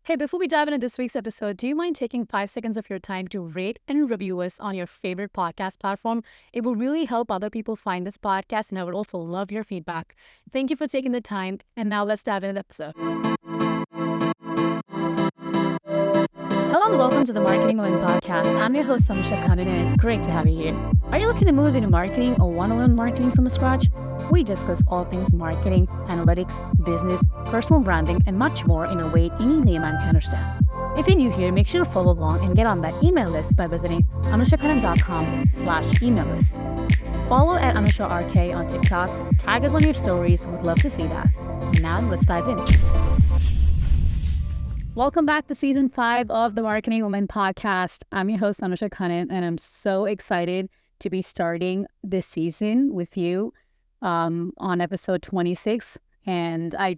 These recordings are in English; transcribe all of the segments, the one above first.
Hey, before we dive into this week's episode, do you mind taking 5 seconds of your time to rate and review us on your favorite podcast platform? It will really help other people find this podcast, and I would also love your feedback. Thank you for taking the time, and now let's dive into the episode. Hello and welcome to the Marketing Women Podcast. I'm your host, Samusha Khandan, and it's great to have you here. Are you looking to move into marketing or want to learn marketing from scratch? We discuss all things marketing, analytics, business, personal branding, and much more in a way any layman can understand. If you're new here, make sure to follow along and get on that email list by visiting anushakhandan.com/email list. Follow at AnushaRK on TikTok, tag us on your stories, would love to see that. And now let's dive in. Welcome back to Season 5 of the Marketing Women Podcast. I'm your host, Anusha Khandan, and I'm so excited to be starting this season with you on episode 26. And I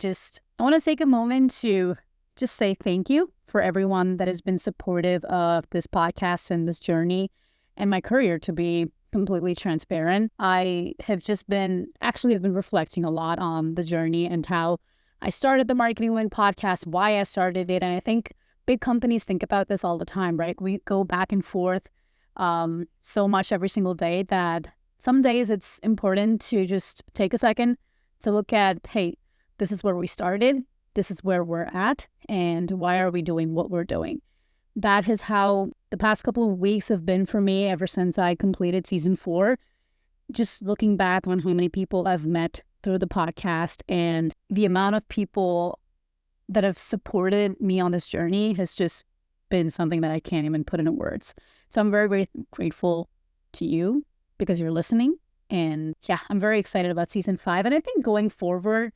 want to take a moment to just say thank you for everyone that has been supportive of this podcast and this journey and my career. To be completely transparent, I have been reflecting a lot on the journey and how I started the Marketing Women Podcast, why I started it. And I think big companies think about this all the time, right? We go back and forth so much every single day that some days it's important to just take a second to look at, hey, this is where we started, this is where we're at, and why are we doing what we're doing? That is how the past couple of weeks have been for me ever since I completed Season 4. Just looking back on how many people I've met through the podcast and the amount of people that have supported me on this journey has just been something that I can't even put into words. So I'm very, very grateful to you because you're listening. And yeah, I'm very excited about Season 5. And I think going forward,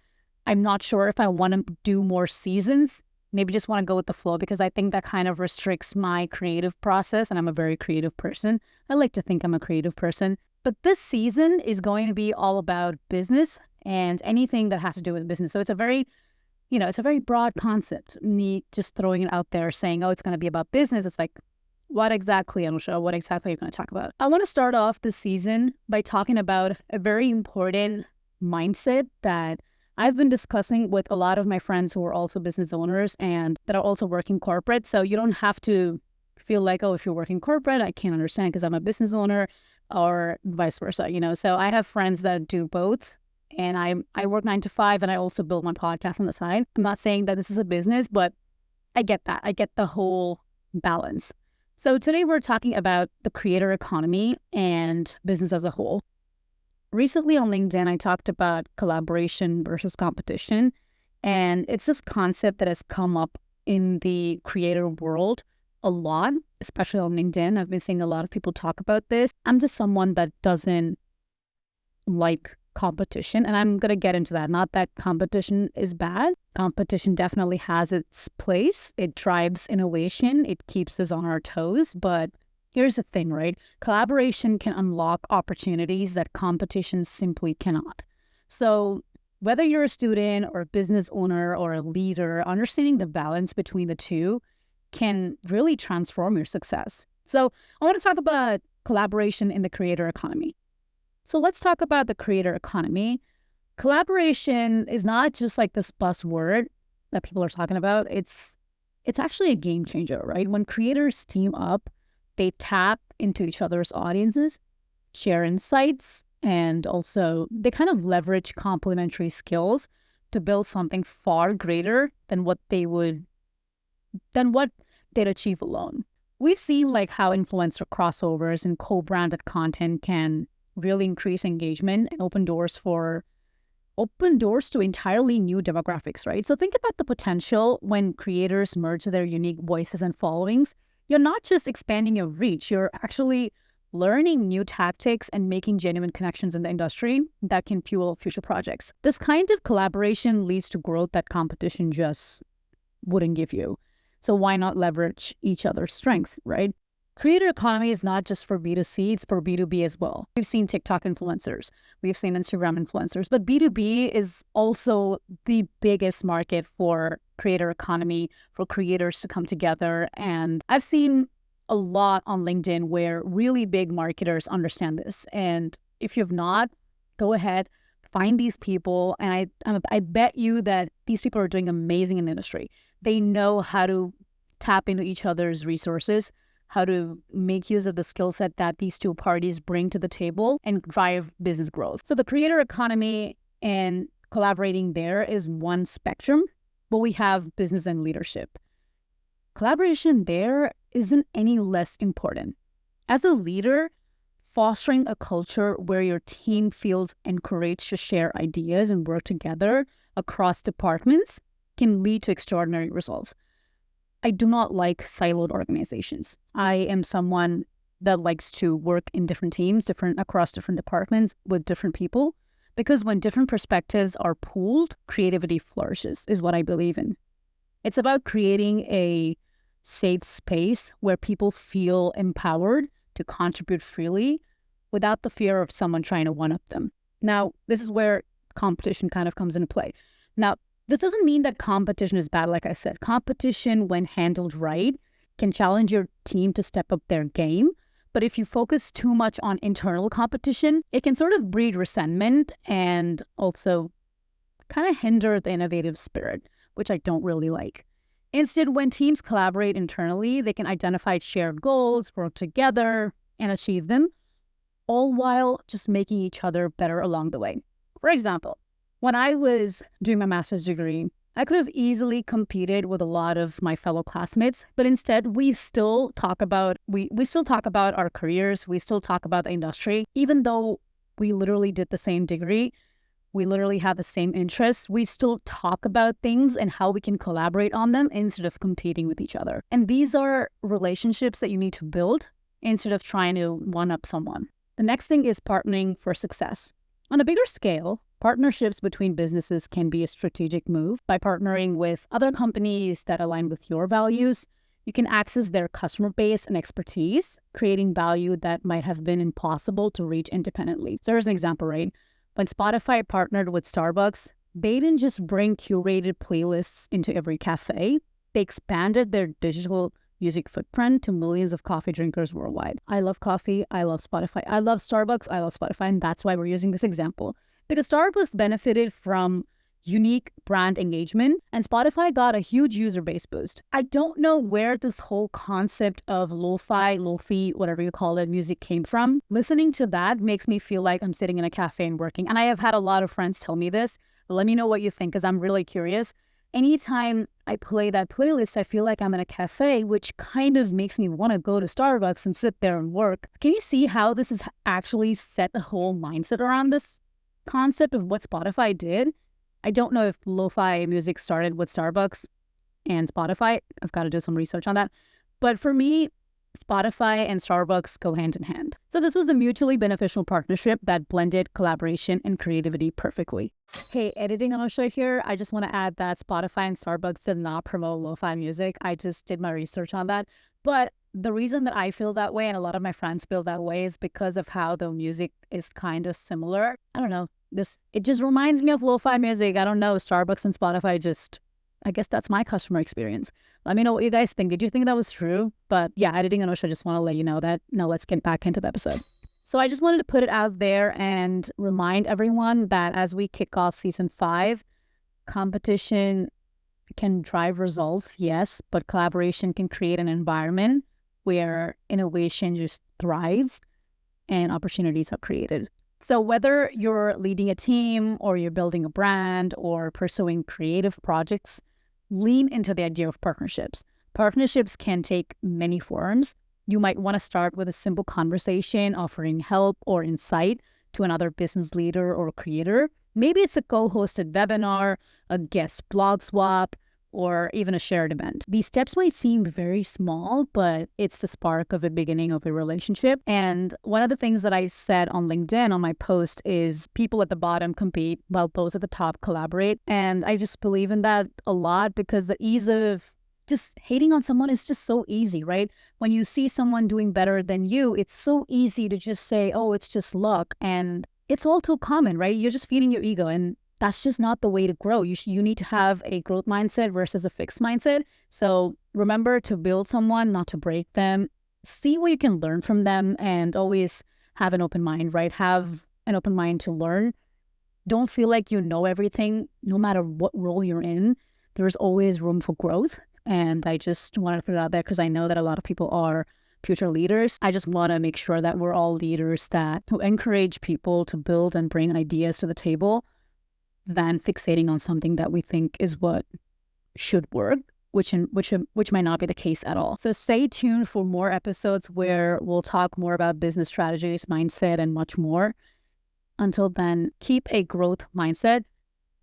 I'm not sure if I want to do more seasons. Maybe just want to go with the flow because I think that kind of restricts my creative process. And I'm a very creative person. I like to think I'm a creative person. But this season is going to be all about business and anything that has to do with business. So it's a very broad concept. Me just throwing it out there saying, oh, it's going to be about business. It's like, what exactly, Anusha? What exactly are you going to talk about? I want to start off this season by talking about a very important mindset that I've been discussing with a lot of my friends who are also business owners and that are also working corporate. So you don't have to feel like, oh, if you're working corporate, I can't understand because I'm a business owner, or vice versa, So I have friends that do both. And I work 9 to 5 and I also build my podcast on the side. I'm not saying that this is a business, but I get that. I get the whole balance. So today we're talking about the creator economy and business as a whole. Recently on LinkedIn, I talked about collaboration versus competition. And it's this concept that has come up in the creator world a lot, especially on LinkedIn. I've been seeing a lot of people talk about this. I'm just someone that doesn't like competition, and I'm going to get into that. Not that competition is bad. Competition definitely has its place. It drives innovation. It keeps us on our toes. But here's the thing, right? Collaboration can unlock opportunities that competition simply cannot. So whether you're a student or a business owner or a leader, understanding the balance between the two can really transform your success. So I want to talk about collaboration in the creator economy. So let's talk about the creator economy. Collaboration is not just like this buzzword that people are talking about. It's actually a game changer, right? When creators team up, they tap into each other's audiences, share insights, and also they kind of leverage complementary skills to build something far greater than what they'd achieve alone. We've seen like how influencer crossovers and co-branded content can really increase engagement and open doors to entirely new demographics, right? So think about the potential when creators merge their unique voices and followings. You're not just expanding your reach, you're actually learning new tactics and making genuine connections in the industry that can fuel future projects. This kind of collaboration leads to growth that competition just wouldn't give you. So why not leverage each other's strengths, right? Creator economy is not just for B2C, it's for B2B as well. We've seen TikTok influencers, we've seen Instagram influencers, but B2B is also the biggest market for creator economy, for creators to come together. And I've seen a lot on LinkedIn where really big marketers understand this. And if you've not, go ahead, find these people. And I bet you that these people are doing amazing in the industry. They know how to tap into each other's resources, how to make use of the skill set that these two parties bring to the table and drive business growth. So the creator economy and collaborating there is one spectrum, but we have business and leadership. Collaboration there isn't any less important. As a leader, fostering a culture where your team feels encouraged to share ideas and work together across departments can lead to extraordinary results. I do not like siloed organizations. I am someone that likes to work in different teams, across different departments with different people, because when different perspectives are pooled, creativity flourishes, is what I believe in. It's about creating a safe space where people feel empowered to contribute freely without the fear of someone trying to one-up them. Now, this is where competition kind of comes into play. Now, this doesn't mean that competition is bad. Like I said, competition, when handled right, can challenge your team to step up their game. But if you focus too much on internal competition, it can sort of breed resentment and also kind of hinder the innovative spirit, which I don't really like. Instead, when teams collaborate internally, they can identify shared goals, work together, and achieve them, all while just making each other better along the way. For example, when I was doing my master's degree, I could have easily competed with a lot of my fellow classmates, but instead we still talk about our careers, we still talk about the industry, even though we literally did the same degree, we literally have the same interests, we still talk about things and how we can collaborate on them instead of competing with each other. And these are relationships that you need to build instead of trying to one-up someone. The next thing is partnering for success. On a bigger scale, partnerships between businesses can be a strategic move. By partnering with other companies that align with your values, you can access their customer base and expertise, creating value that might have been impossible to reach independently. So here's an example, right? When Spotify partnered with Starbucks, they didn't just bring curated playlists into every cafe. They expanded their digital music footprint to millions of coffee drinkers worldwide. I love coffee. I love Spotify. I love Starbucks. I love Spotify. And that's why we're using this example. Because Starbucks benefited from unique brand engagement and Spotify got a huge user base boost. I don't know where this whole concept of lo-fi, whatever you call it, music came from. Listening to that makes me feel like I'm sitting in a cafe and working. And I have had a lot of friends tell me this. Let me know what you think because I'm really curious. Anytime I play that playlist, I feel like I'm in a cafe, which kind of makes me want to go to Starbucks and sit there and work. Can you see how this has actually set a whole mindset around this concept of what Spotify did? I don't know if lo-fi music started with Starbucks and Spotify. I've got to do some research on that. But for me, Spotify and Starbucks go hand in hand. So this was a mutually beneficial partnership that blended collaboration and creativity perfectly. Hey, editing Anusha here. I just want to add that Spotify and Starbucks did not promote lo-fi music. I just did my research on that. But the reason that I feel that way and a lot of my friends feel that way is because of how the music is kind of similar. I don't know. It just reminds me of lo-fi music. I don't know. Starbucks and Spotify I guess that's my customer experience. Let me know what you guys think. Did you think that was true? But yeah, editing Anusha, just want to let you know that. Now let's get back into the episode. So I just wanted to put it out there and remind everyone that as we kick off season 5, competition can drive results, yes, but collaboration can create an environment where innovation just thrives and opportunities are created. So whether you're leading a team or you're building a brand or pursuing creative projects, lean into the idea of partnerships. Partnerships can take many forms. You might want to start with a simple conversation, offering help or insight to another business leader or creator. Maybe it's a co-hosted webinar, a guest blog swap, or even a shared event. These steps might seem very small, but it's the spark of a beginning of a relationship. And one of the things that I said on LinkedIn on my post is people at the bottom compete while those at the top collaborate. And I just believe in that a lot because the ease of just hating on someone is just so easy, right? When you see someone doing better than you, it's so easy to just say, oh, it's just luck. And it's all too common, right? You're just feeding your ego and that's just not the way to grow. You need to have a growth mindset versus a fixed mindset. So remember to build someone, not to break them. See what you can learn from them and always have an open mind, right? Have an open mind to learn. Don't feel like you know everything, no matter what role you're in. there's always room for growth. And I just wanted to put it out there because I know that a lot of people are future leaders. I just want to make sure that we're all leaders who encourage people to build and bring ideas to the table than fixating on something that we think is what should work, which might not be the case at all. So stay tuned for more episodes where we'll talk more about business strategies, mindset, and much more. Until then, keep a growth mindset,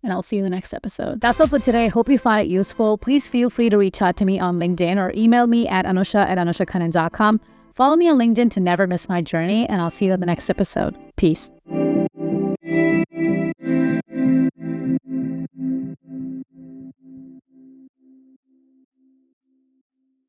and I'll see you in the next episode. That's all for today. Hope you found it useful. Please feel free to reach out to me on LinkedIn or email me at anusha@anushakhannan.com. Follow me on LinkedIn to never miss my journey, and I'll see you in the next episode. Peace.